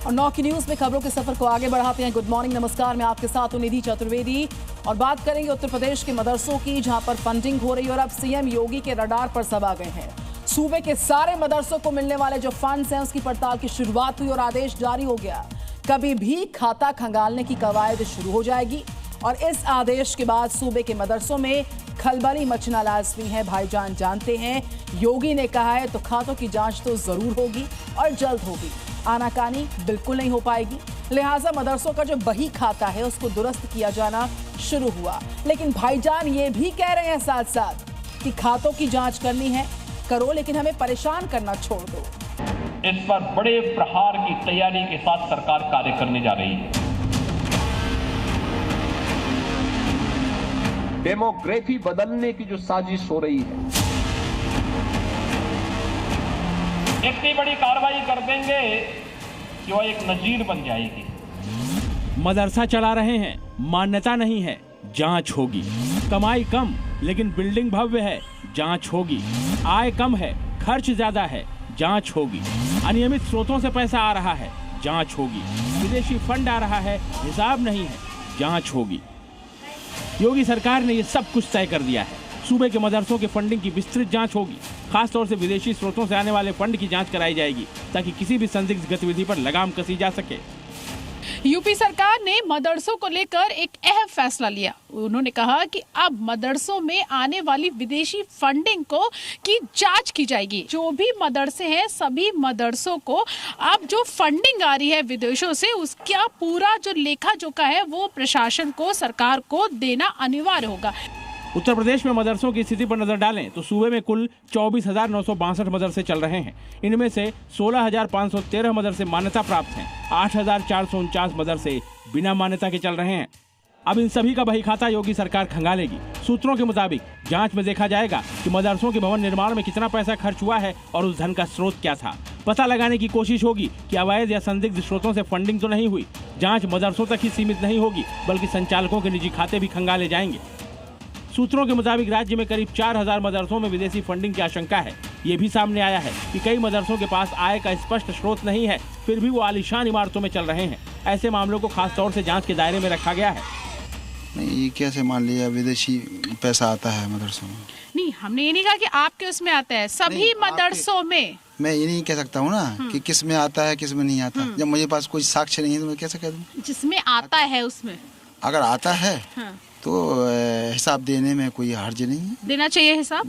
और 9 की न्यूज में खबरों के सफर को आगे बढ़ाते हैं। गुड मॉर्निंग, नमस्कार, मैं आपके साथ हूं निधि चतुर्वेदी और बात करेंगे उत्तर प्रदेश के मदरसों की, जहां पर फंडिंग हो रही है और अब सीएम योगी के रडार पर सब आ गए हैं। सूबे के सारे मदरसों को मिलने वाले जो फंड्स हैं उसकी पड़ताल की शुरुआत हुई और आदेश जारी हो गया। कभी भी खाता खंगालने की कवायद शुरू हो जाएगी और इस आदेश के बाद सूबे के मदरसों में खलबली मचना लाजमी है। भाईजान जानते हैं, योगी ने कहा है तो खातों की जांच तो जरूर होगी और जल्द होगी, आनाकानी बिल्कुल नहीं हो पाएगी। लिहाजा मदरसों का जो बही खाता है उसको दुरुस्त किया जाना शुरू हुआ। लेकिन भाईजान ये भी कह रहे हैं साथ साथ कि खातों की जांच करनी है, करो, लेकिन हमें परेशान करना छोड़ दो। इस पर बड़े प्रहार की तैयारी के साथ सरकार कार्य करने जा रही है। डेमोग्राफी बदलने की जो साजिश हो रही है, इतनी बड़ी कार्रवाई कर देंगे कि वह एक नजीर बन जाएगी। मदरसा चला रहे हैं, मान्यता नहीं है, जांच होगी। कमाई कम लेकिन बिल्डिंग भव्य है, जांच होगी। आय कम है, खर्च ज्यादा है, जांच होगी। अनियमित स्रोतों से पैसा आ रहा है, जांच होगी। विदेशी फंड आ रहा है, हिसाब नहीं है, जांच होगी। योगी सरकार ने ये सब कुछ तय कर दिया है। सूबे के मदरसों के फंडिंग की विस्तृत जांच होगी। खासतौर से विदेशी स्रोतों से आने वाले फंड की जांच कराई जाएगी ताकि किसी भी संदिग्ध गतिविधि पर लगाम कसी जा सके। यूपी सरकार ने मदरसों को लेकर एक अहम फैसला लिया। उन्होंने कहा कि अब मदरसों में आने वाली विदेशी फंडिंग की जांच की जाएगी। जो भी मदरसे हैं, सभी मदरसों को अब जो फंडिंग आ रही है विदेशों से, उसका पूरा जो लेखा जोखा है वो प्रशासन को, सरकार को देना अनिवार्य होगा। उत्तर प्रदेश में मदरसों की स्थिति पर नजर डालें तो सूबे में कुल 24,962 मदरसे चल रहे हैं। इनमें से 16,513 मदरसे मान्यता प्राप्त हैं। 8,449 मदरसे बिना मान्यता के चल रहे हैं। अब इन सभी का बही खाता योगी सरकार खंगालेगी। सूत्रों के मुताबिक जांच में देखा जाएगा कि मदरसों के भवन निर्माण में कितना पैसा खर्च हुआ है और उस धन का स्रोत क्या था। पता लगाने की कोशिश होगी कि अवैध या संदिग्ध स्रोतों से फंडिंग तो नहीं हुई। जांच मदरसों तक ही सीमित नहीं होगी बल्कि संचालकों के निजी खाते भी खंगाले जाएंगे। सूत्रों के मुताबिक राज्य में करीब 4,000 मदरसों में विदेशी फंडिंग की आशंका है। ये भी सामने आया है कि कई मदरसों के पास आय का स्पष्ट स्रोत नहीं है, फिर भी वो आलीशान इमारतों में चल रहे हैं। ऐसे मामलों को खास तौर से जांच के दायरे में रखा गया है। नहीं, ये कैसे मान लिया विदेशी पैसा आता है मदरसों में? नहीं, हमने ये नहीं कहा कि आपके उसमें आता है, सभी मदरसों में। मैं ये नहीं कह सकता हूँ ना कि किस में आता है किस में नहीं आता। जब मुझे पास कोई साक्ष्य नहीं है तो मैं कैसे कह दूँ? जिसमें आता है उसमें अगर आता है तो हिसाब देने में कोई हर्ज नहीं है। देना चाहिए हिसाब।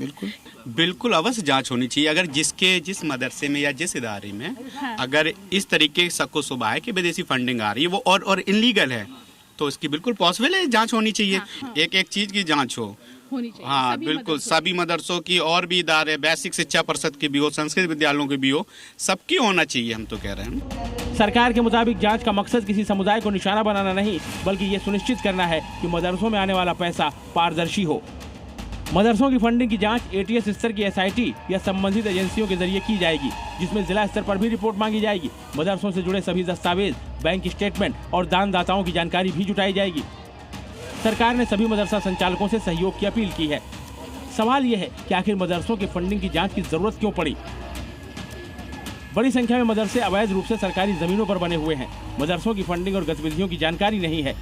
बिल्कुल अवश्य जांच होनी चाहिए। अगर जिस मदरसे में या जिस इदारे में अगर इस तरीके शक शुबा है कि विदेशी फंडिंग आ रही है वो और इनलीगल है तो इसकी बिल्कुल पॉसिबल है, जांच होनी चाहिए। एक चीज की जांच होनी चाहिए। हाँ बिल्कुल, सभी मदरसों की और भी इदारे, बेसिक शिक्षा परिषद की भी हो, संस्कृत विद्यालयों की भी हो, सबकी होना चाहिए, हम तो कह रहे हैं। सरकार के मुताबिक जांच का मकसद किसी समुदाय को निशाना बनाना नहीं बल्कि ये सुनिश्चित करना है कि मदरसों में आने वाला पैसा पारदर्शी हो। मदरसों की फंडिंग की जांच एटीएस स्तर की एसआईटी या संबंधित एजेंसियों के जरिए की जाएगी, जिसमें जिला स्तर पर भी रिपोर्ट मांगी जाएगी। मदरसों से जुड़े सभी दस्तावेज, बैंक स्टेटमेंट और दानदाताओं की जानकारी भी जुटाई जाएगी। सरकार ने सभी मदरसा संचालकों से सहयोग की अपील की है। सवाल यह है कि आखिर मदरसों की फंडिंग की जांच की जरूरत क्यों पड़ी? बड़ी संख्या में मदरसे अवैध रूप से सरकारी जमीनों पर बने हुए हैं। मदरसों की फंडिंग और गतिविधियों की जानकारी नहीं है।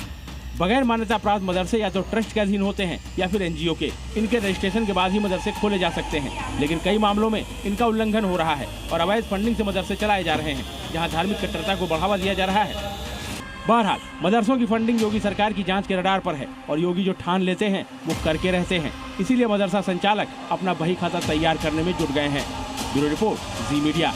बगैर मान्यता प्राप्त मदरसे या तो ट्रस्ट के अधीन होते हैं या फिर एनजीओ के। इनके रजिस्ट्रेशन के बाद ही मदरसे खोले जा सकते हैं, लेकिन कई मामलों में इनका उल्लंघन हो रहा है और अवैध फंडिंग से मदरसे चलाए जा रहे हैं, जहां धार्मिक कट्टरता को बढ़ावा दिया जा रहा है। बहरहाल मदरसों की फंडिंग योगी सरकार की जांच के रडार पर है और योगी जो ठान लेते हैं वो करके रहते हैं। इसीलिए मदरसा संचालक अपना बही खाता तैयार करने में जुट गए हैं। ब्यूरो रिपोर्ट, जी मीडिया।